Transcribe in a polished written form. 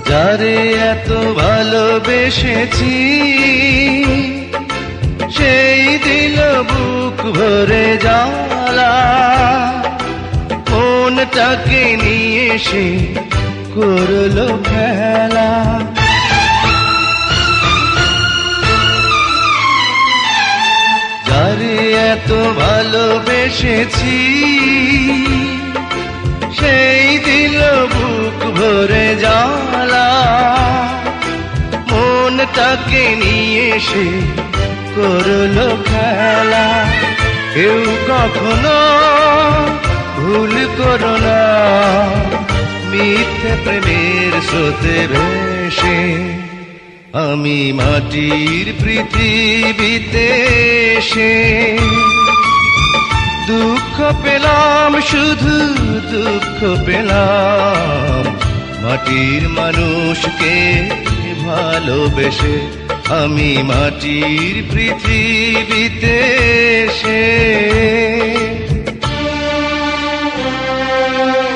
যারে এত ভালোবেসেছি সেই দিল বুক ভরে জ্বালা, মনটাকে নিয়ে সে করলো খেলা। যারে এত ভালোবেসেছি সেই দিল বুক ভরে জ্বালা, মনটাকে নিয়ে সে করলো খেলা। কেউ কখনো ভুল করো না মিথ্যে প্রেমের স্রোতে ভেসে। আমি মাটির পৃথিবীতে এসে দুঃখ পেলাম, শুধু দুঃখ পেলাম মাটির মানুষকে ভালোবেসে। আমি মাটির পৃথিবীতে এসে